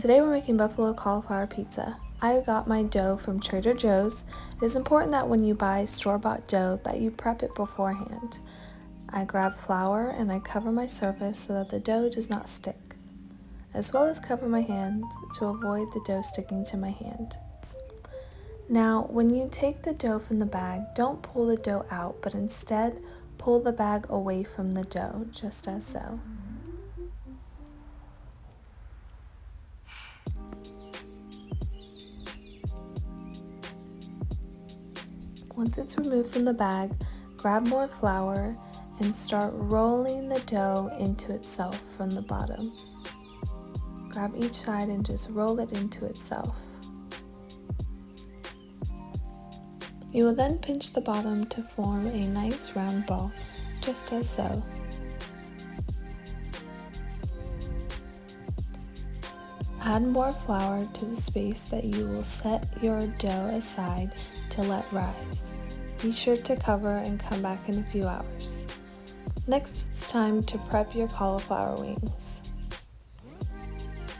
Today we're making buffalo cauliflower pizza. I got my dough from Trader Joe's. It is important that when you buy store-bought dough that you prep it beforehand. I grab flour and I cover my surface so that the dough does not stick, as well as cover my hand to avoid the dough sticking to my hand. Now, when you take the dough from the bag, don't pull the dough out, but instead pull the bag away from the dough, just as so. Once it's removed from the bag, grab more flour and start rolling the dough into itself from the bottom. Grab each side and just roll it into itself. You will then pinch the bottom to form a nice round ball, just as so. Add more flour to the space that you will set your dough aside to let rise. Be sure to cover and come back in a few hours. Next, it's time to prep your cauliflower wings.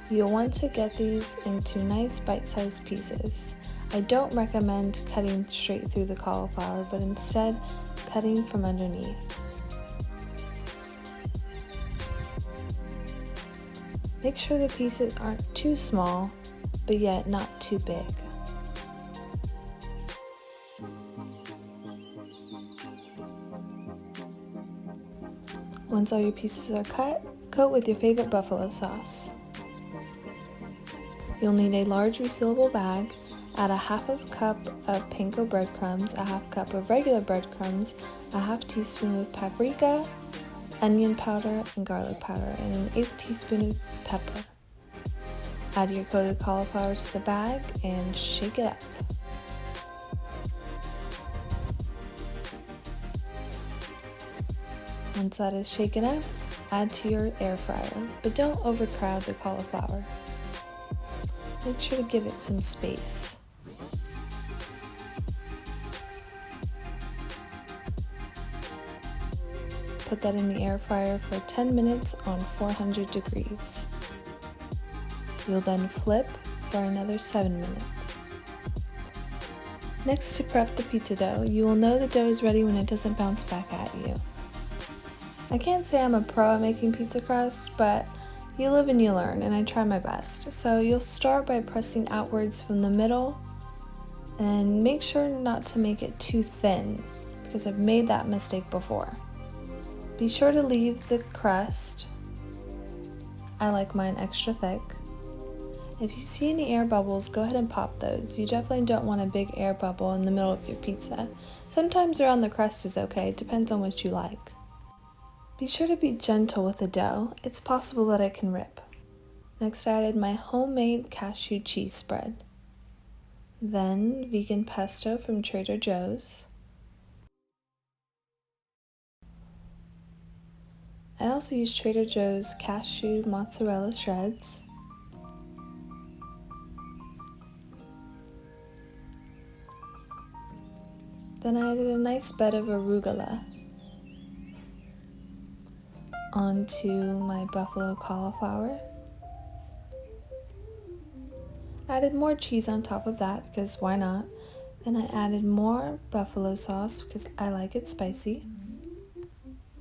You'll want to get these into nice bite-sized pieces. I don't recommend cutting straight through the cauliflower, but instead cutting from underneath. Make sure the pieces aren't too small, but yet not too big. Once all your pieces are cut, coat with your favorite buffalo sauce. You'll need a large resealable bag. Add a half cup of panko breadcrumbs, a half cup of regular breadcrumbs, a half teaspoon of paprika, onion powder and garlic powder, and an 1/8 teaspoon of pepper. Add your coated cauliflower to the bag and shake it up. Once that is shaken up, add to your air fryer, but don't overcrowd the cauliflower. Make sure to give it some space. Put that in the air fryer for 10 minutes on 400 degrees. You'll then flip for another 7 minutes. Next, to prep the pizza dough, you will know the dough is ready when it doesn't bounce back at you. I can't say I'm a pro at making pizza crust, but you live and you learn, and I try my best. So you'll start by pressing outwards from the middle, and make sure not to make it too thin, because I've made that mistake before. Be sure to leave the crust. I like mine extra thick. If you see any air bubbles, go ahead and pop those. You definitely don't want a big air bubble in the middle of your pizza. Sometimes around the crust is okay, it depends on what you like. Be sure to be gentle with the dough. It's possible that it can rip. Next, I added my homemade cashew cheese spread. Then vegan pesto from Trader Joe's. I also used Trader Joe's cashew mozzarella shreds. Then I added a nice bed of arugula onto my buffalo cauliflower. Added more cheese on top of that because why not? Then I added more buffalo sauce because I like it spicy.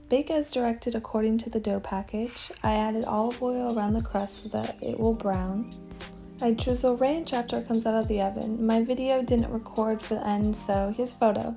Bake as directed according to the dough package. I added olive oil around the crust so that it will brown. I drizzle ranch after it comes out of the oven. My video didn't record for the end, so here's a photo.